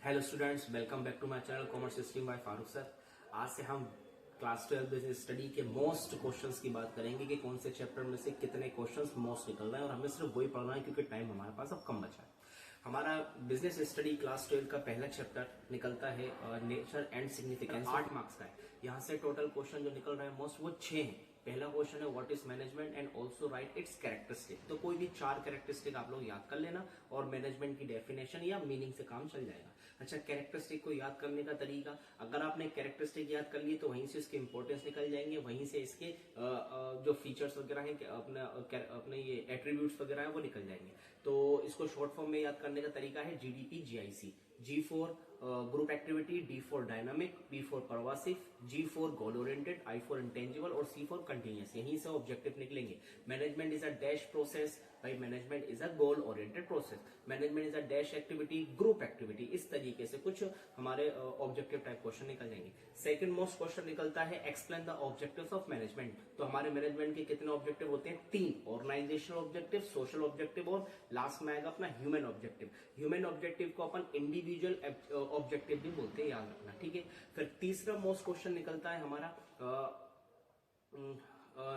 Hello students, welcome back to my channel commerce stream by Farooq sir. आज से हम class 12 business study के most questions की बात करेंगे कि कौन से चैप्टर में से कितने क्वेश्चंस मोस्ट निकल रहे हैं और हमें सिर्फ वही पढ़ना है क्योंकि टाइम हमारे पास अब कम बचा है। हमारा बिजनेस स्टडी क्लास 12 का पहला चैप्टर निकलता है नेचर एंड सिग्निफिकेंस, 8 मार्क्स का है। यहाँ से टोटल क्वेश्चन जो निकल रहे हैं मोस्ट वो 6 हैं। पहला क्वेश्चन है what is management and also right it's characteristic. तो कोई भी 4 कैरेक्टरिस्टिक आप लोग याद कर लेना और मैनेजमेंट की डेफिनेशन या मीनिंग से काम चल जाएगा। अच्छा, कैरेक्टरिस्टिक को याद करने का तरीका, अगर आपने कैरेक्टरिस्टिक याद कर लिए तो वहीं से इसके इंपॉर्टेंस निकल जाएंगे, वहीं से इसके जो फीचर्स वगैरह हैं अपने ये एट्रीब्यूट्स वगैरह हैं वो निकल जाएंगे। तो इसको शॉर्ट फॉर्म में याद करने का तरीका है GDP GIC. G for group activity, D for dynamic, P for pervasive, G for goal oriented, I for intangible और सी फॉर कंटिन्यूअस। यहीं से ऑब्जेक्टिव निकलेंगे। Management is a dash process, भाई management is a goal oriented process. Management is a dash activity, group activity. इस तरीके से कुछ हमारे ऑब्जेक्टिव टाइप क्वेश्चन निकल जाएंगे। सेकंड मोस्ट क्वेश्चन निकलता है explain the objectives of management. तो हमारे मैनेजमेंट के कितने ऑब्जेक्टिव होते हैं? 3, ऑर्गेनाइजेशनल ऑब्जेक्टिव, सोशल ऑब्जेक्टिव और लास्ट में आएगा अपना ह्यूमन ऑब्जेक्टिव। ह्यूमन ऑब्जेक्टिव को अपन इंडिविजुअल ऑब्जेक्टिव भी बोलते हैं, याद रखना, ठीक है। फिर तीसरा मोस्ट क्वेश्चन निकलता है हमारा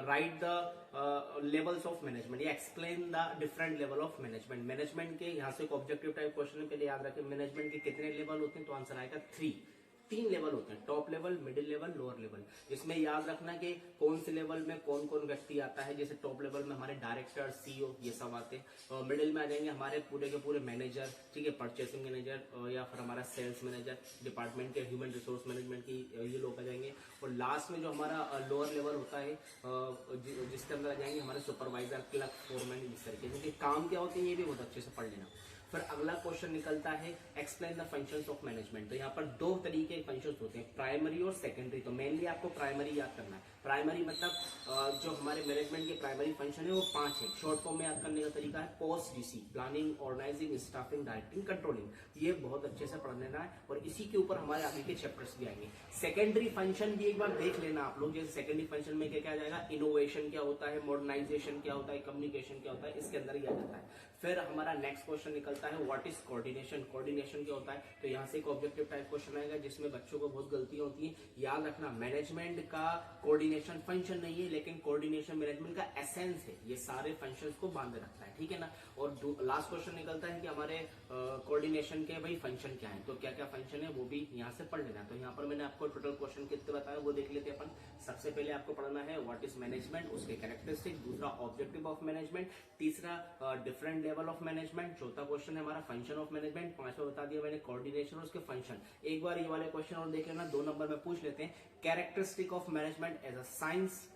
write the levels of management या explain the different level of management. Management के यहाँ से ऑब्जेक्टिव टाइप क्वेश्चन के लिए याद रखें मैनेजमेंट के कितने लेवल होते हैं, तो आंसर आएगा 3। 3 लेवल होते हैं, top level, middle level, lower level. इसमें याद रखना कि कौन से लेवल में कौन कौन व्यक्ति आता है। जैसे टॉप लेवल में हमारे डायरेक्टर, सीईओ ये सब आते हैं, और मिडिल में आ जाएंगे हमारे पूरे के पूरे मैनेजर, ठीक है, परचेसिंग मैनेजर या फिर हमारा सेल्स मैनेजर, डिपार्टमेंट के ह्यूमन रिसोर्स मैनेजमेंट की ये लोग आ जाएंगे। और लास्ट में जो हमारा लोअर लेवल होता है जिसके अंदर आ जाएंगे हमारे सुपरवाइजर, क्लर्क, फोरमैन, इस तरीके से। काम क्या होते हैं ये भी बहुत अच्छे से पढ़ लेना। फिर अगला क्वेश्चन निकलता है explain the functions of management. तो यहाँ पर 2 तरीके के फंक्शंस होते हैं, प्राइमरी और सेकेंडरी। तो मेनली आपको प्राइमरी याद करना है। प्राइमरी मतलब जो हमारे मैनेजमेंट के प्राइमरी फंक्शन है वो 5 है। शॉर्ट फॉर्म में याद करने का तरीका है POSDC, planning, organising, staffing, directing, controlling. ये बहुत अच्छे से पढ़ लेना है और इसी के ऊपर हमारे आगे के चैप्टर्स भी आएंगे। सेकेंडरी फंक्शन भी एक बार देख लेना आप लोग। जैसे सेकेंडरी फंक्शन में क्या क्या जाएगा, इनोवेशन क्या होता है, मॉडर्नाइजेशन क्या होता है, कम्युनिकेशन क्या होता है, इसके अंदर ही आ जाता है। फिर हमारा नेक्स्ट क्वेश्चन निकलता है व्हाट इज कोऑर्डिनेशन। कोऑर्डिनेशन क्या होता है, तो यहाँ से एक ऑब्जेक्टिव टाइप क्वेश्चन आएगा जिसमें बच्चों को बहुत गलतियां होती है। याद रखना मैनेजमेंट का कोऑर्डिनेशन फंक्शन नहीं है, लेकिन कोऑर्डिनेशन मैनेजमेंट का एसेंस है। ये सारे फंक्शंस को बांधे रखता है, ठीक है ना। और लास्ट क्वेश्चन निकलता है कि हमारे कोऑर्डिनेशन के भाई फंक्शन क्या है, तो क्या क्या फंक्शन है वो भी यहाँ से पढ़ लेना। तो यहाँ पर मैंने आपको टोटल क्वेश्चन कितने बताया वो देख लेते हैं अपन। सबसे पहले आपको पढ़ना है व्हाट इज मैनेजमेंट, उसके कैरेक्टरिस्टिक, दूसरा ऑब्जेक्टिव ऑफ मैनेजमेंट, तीसरा डिफरेंट लेवल ऑफ मैनेजमेंट, चौथा क्वेश्चन है हमारा फंक्शन ऑफ मैनेजमेंट, पांचवा बता दिया मैंने कोऑर्डिनेशन और उसके फंक्शन। एक बार ये वाले क्वेश्चन और देख लेना, 2 नंबर में पूछ लेते हैं characteristic of management as a science,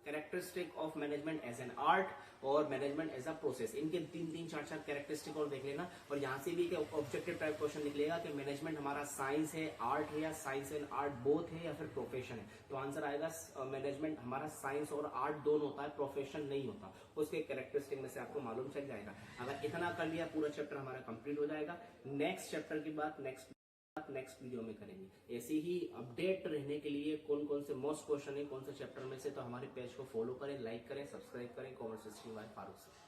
characteristic of management as an art और मैनेजमेंट एज अ प्रोसेस। इनके 3-4 कैरेक्टरिस्टिक और देख लेना। और यहां से भी ऑब्जेक्टिव टाइप क्वेश्चन निकलेगा कि मैनेजमेंट हमारा साइंस है, आर्ट है, या साइंस एंड आर्ट बोथ है, या फिर प्रोफेशन है। तो आंसर आएगा मैनेजमेंट हमारा साइंस और आर्ट दोनों होता है, प्रोफेशन नहीं होता। उसके कैरेक्टरिस्टिक में से आपको मालूम चल जाएगा। अगर इतना कर लिया पूरा चैप्टर हमारा कंप्लीट हो जाएगा। नेक्स्ट चैप्टर की बात नेक्स्ट वीडियो में करेंगे। ऐसे ही अपडेट रहने के लिए कौन कौन से मोस्ट क्वेश्चन है कौन से चैप्टर में से, तो हमारे पेज को फॉलो करें, लाइक करें, सब्सक्राइब करें कॉमर्स स्ट्रीम बाय फारूक से।